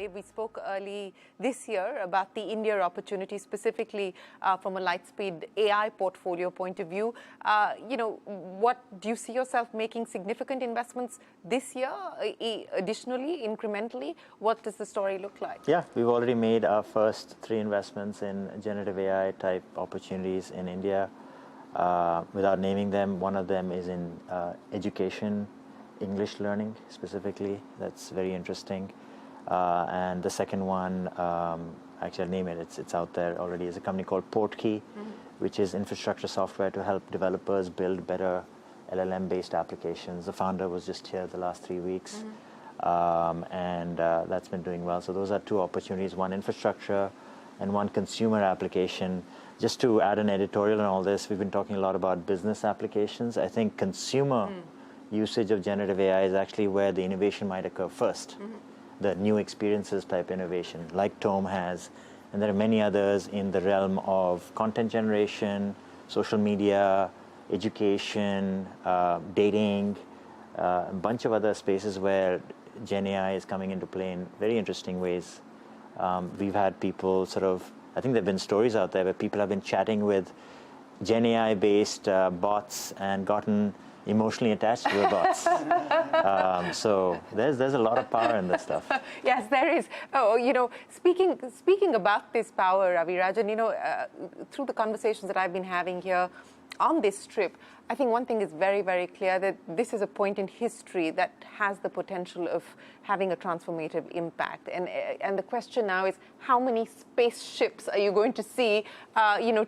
We spoke early this year about the India opportunity, specifically from a Lightspeed AI portfolio point of view. What do you see yourself making significant investments this year, additionally, incrementally? What does the story look like? Yeah, we've already made our first 3 investments in generative AI type opportunities in India. Without naming them, one of them is in education, English learning specifically. That's very interesting. And the second one, actually I'll name it, it's out there already, is a company called Portkey, which is infrastructure software to help developers build better LLM-based applications. The founder was just here the last 3 weeks, and that's been doing well. So those are 2 opportunities, one infrastructure and one consumer application. Just to add an editorial on all this, we've been talking a lot about business applications. I think consumer usage of generative AI is actually where the innovation might occur first. The new experiences type innovation, like Tome has, and there are many others in the realm of content generation, social media, education, dating, a bunch of other spaces where Gen AI is coming into play in very interesting ways. We've had people I think there have been stories out there where people have been chatting with Gen AI-based bots and gotten emotionally attached to the bots. So there's a lot of power in this stuff. Yes, there is. Speaking about this power, Raviraj, and through the conversations that I've been having here on this trip, I think one thing is very, very clear, that this is a point in history that has the potential of having a transformative impact. And the question now is, how many spaceships are you going to see,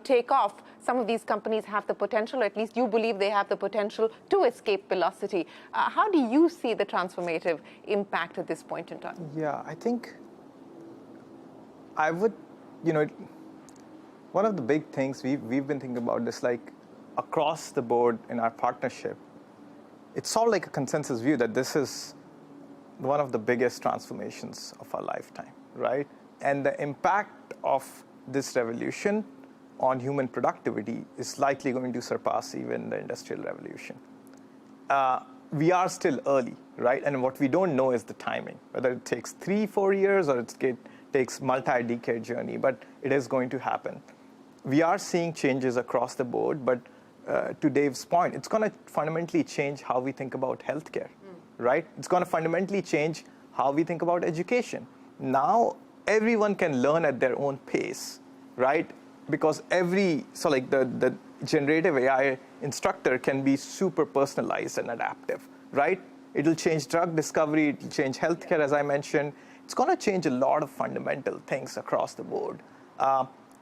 take off? Some of these companies have the potential, or at least you believe they have the potential to escape velocity. How do you see the transformative impact at this point in time? Yeah, I think I would, one of the big things we've been thinking about this, like across the board in our partnership, it's sort of like a consensus view that this is one of the biggest transformations of our lifetime, right? And the impact of this revolution on human productivity is likely going to surpass even the Industrial Revolution. We are still early, right? And what we don't know is the timing, whether it takes 3-4 years or it takes multi-decade journey, but it is going to happen. We are seeing changes across the board, but to Dave's point, it's going to fundamentally change how we think about healthcare, right? It's going to fundamentally change how we think about education. Now, everyone can learn at their own pace, right? Because the generative AI instructor can be super personalized and adaptive, right? It'll change drug discovery, it'll change healthcare, as I mentioned. It's going to change a lot of fundamental things across the board.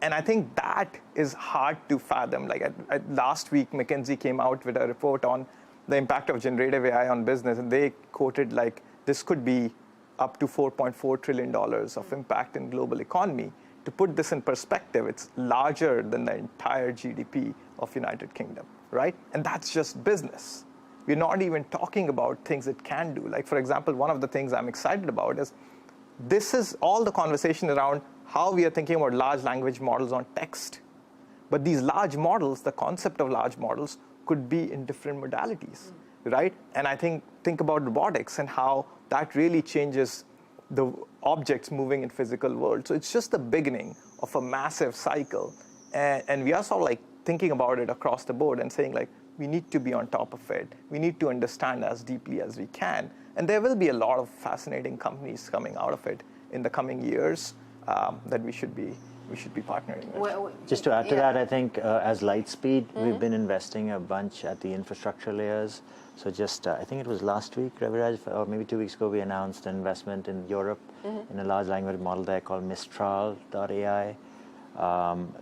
And I think that is hard to fathom. Like last week, McKinsey came out with a report on the impact of generative AI on business, and they quoted like this could be up to $4.4 trillion of impact in global economy. To put this in perspective, it's larger than the entire GDP of United Kingdom, right? And that's just business. We're not even talking about things it can do. Like, for example, one of the things I'm excited about is this is all the conversation around how we are thinking about large language models on text. But these large models, the concept of large models, could be in different modalities, right? And I think about robotics and how that really changes the objects moving in physical world. So it's just the beginning of a massive cycle. And we are sort of like thinking about it across the board and saying like, we need to be on top of it. We need to understand as deeply as we can. And there will be a lot of fascinating companies coming out of it in the coming years that we should be partnering with. Just to add to that, I think as Lightspeed, we've been investing a bunch at the infrastructure layers. So just, I think it was last week, Raviraj, or maybe 2 weeks ago, we announced an investment in Europe in a large language model there called Mistral.ai.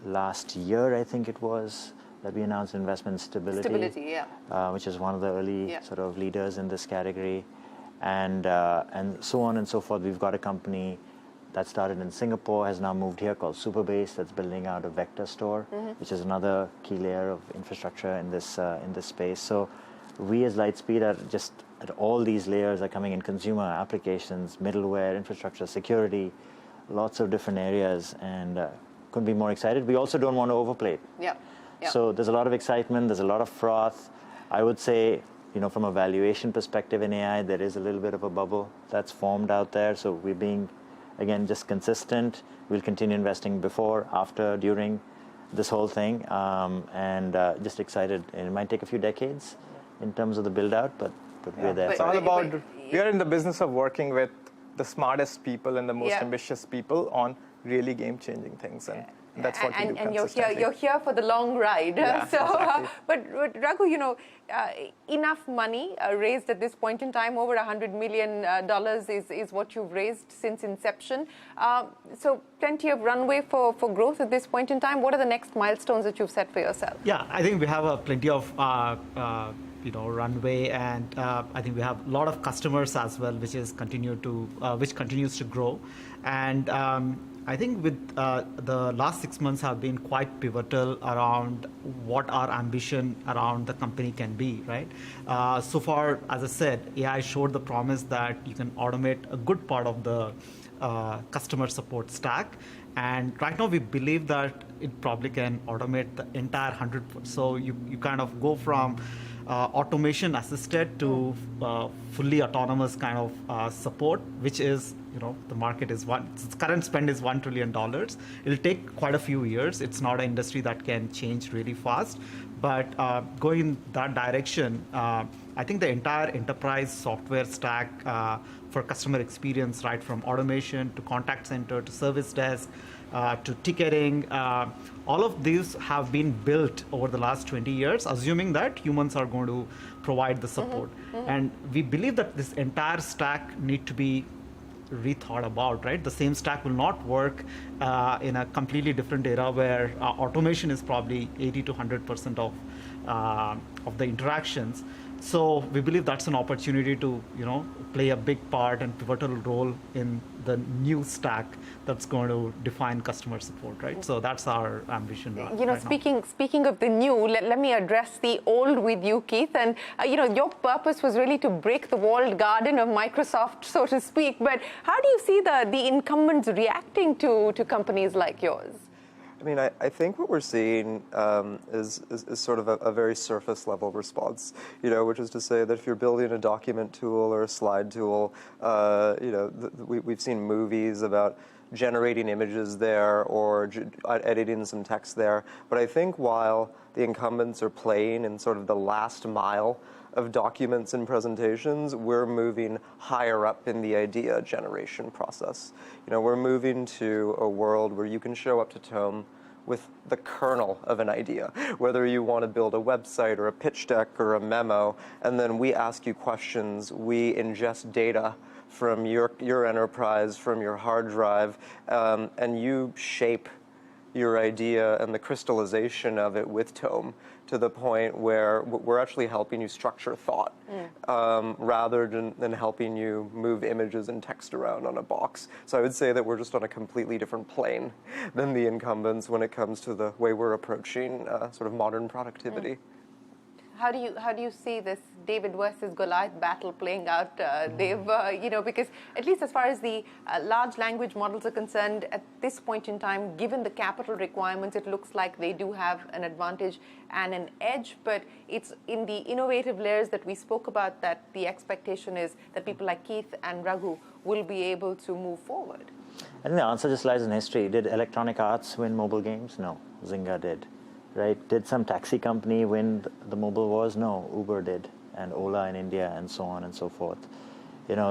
Last year, I think it was, that we announced investment in Stability, which is one of the early sort of leaders in this category. And so on and so forth. We've got a company that started in Singapore, has now moved here, called Superbase, that's building out a vector store, which is another key layer of infrastructure in this space. So we as Lightspeed are just at all these layers are coming in: consumer applications, middleware, infrastructure, security, lots of different areas, and couldn't be more excited. We also don't want to overplay it. So there's a lot of excitement, there's a lot of froth. I would say, from a valuation perspective in AI, there is a little bit of a bubble that's formed out there. So we're being Again, just consistent. We'll continue investing before, after, during this whole thing, and just excited. And it might take a few decades in terms of the build out, but we're there. It's all about, we are in the business of working with the smartest people and the most Yeah. ambitious people on really game-changing things, and that's what we do And consistently. you're here for the long ride. Yeah, So, exactly. but Raghu, enough money raised at this point in time. Over $100 million is what you've raised since inception. So plenty of runway for growth at this point in time. What are the next milestones that you've set for yourself? Yeah, I think we have plenty of runway, and I think we have a lot of customers as well, which continues to grow. And I think with the last 6 months have been quite pivotal around what our ambition around the company can be, right? So far, as I said, AI showed the promise that you can automate a good part of the customer support stack. And right now we believe that it probably can automate the entire 100%. So you kind of go from automation assisted to fully autonomous kind of support, which is, the market is its current spend is $1 trillion. It'll take quite a few years. It's not an industry that can change really fast, but going in that direction, I think the entire enterprise software stack for customer experience, right from automation to contact center to service desk to ticketing, all of these have been built over the last 20 years, assuming that humans are going to provide the support. And we believe that this entire stack need to be rethought about, right? The same stack will not work in a completely different era where automation is probably 80 to 100% of the interactions. So we believe that's an opportunity to, play a big part and pivotal role in the new stack that's going to define customer support, right? So that's our ambition. Speaking of the new, let me address the old with you, Keith. And your purpose was really to break the walled garden of Microsoft, so to speak. But how do you see the incumbents reacting to companies like yours? I mean, I think what we're seeing is sort of a very surface level response, which is to say that if you're building a document tool or a slide tool, we've seen movies about generating images there or editing some text there. But I think while the incumbents are playing in sort of the last mile of documents and presentations, we're moving higher up in the idea generation process. We're moving to a world where you can show up to Tome with the kernel of an idea, whether you want to build a website or a pitch deck or a memo, and then we ask you questions, we ingest data from your enterprise, from your hard drive, and you shape your idea and the crystallization of it with Tome to the point where we're actually helping you structure thought rather than helping you move images and text around on a box. So I would say that we're just on a completely different plane than the incumbents when it comes to the way we're approaching sort of modern productivity. How do you see this David versus Goliath battle playing out, Dave? Because at least as far as the large language models are concerned, at this point in time, given the capital requirements, it looks like they do have an advantage and an edge. But it's in the innovative layers that we spoke about that the expectation is that people like Keith and Raghu will be able to move forward. I think the answer just lies in history. Did Electronic Arts win mobile games? No, Zynga did. Right? Did some taxi company win the mobile wars? No, Uber did, and Ola in India, and so on and so forth.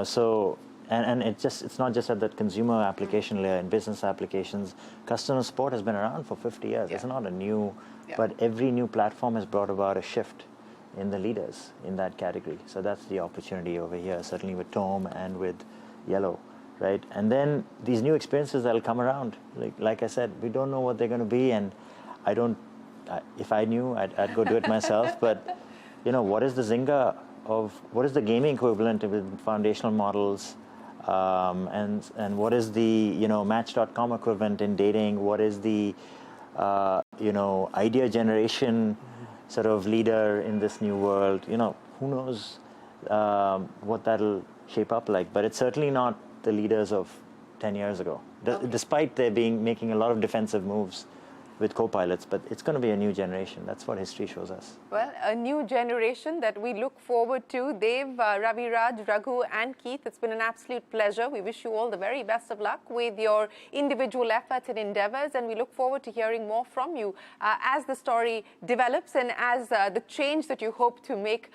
So and it's not just at that consumer application layer. In business applications, customer support has been around for 50 years. It's not a new, but every new platform has brought about a shift in the leaders in that category. So that's the opportunity over here, certainly with Tome and with Yellow. Right? And then these new experiences that'll come around. Like I said, we don't know what they're going to be, and I don't. If I knew, I'd go do it myself. But, what is the Zynga what is the gaming equivalent with foundational models, and what is the, Match.com equivalent in dating? What is the, idea generation sort of leader in this new world? Who knows what that'll shape up like? But it's certainly not the leaders of 10 years ago, despite they making a lot of defensive moves. with co-pilots, but it's going to be a new generation. That's what history shows us. Well, a new generation that we look forward to. Dev, Raviraj, Raghu, and Keith, it's been an absolute pleasure. We wish you all the very best of luck with your individual efforts and endeavors, and we look forward to hearing more from you as the story develops and as the change that you hope to make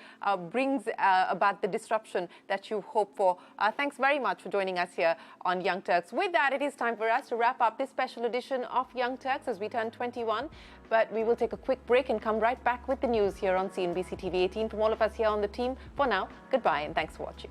brings about the disruption that you hope for. Thanks very much for joining us here on Young Turks. With that, it is time for us to wrap up this special edition of Young Turks as we turn 21. But we will take a quick break and come right back with the news here on CNBC TV 18. From all of us here on the team, for now, goodbye and thanks for watching.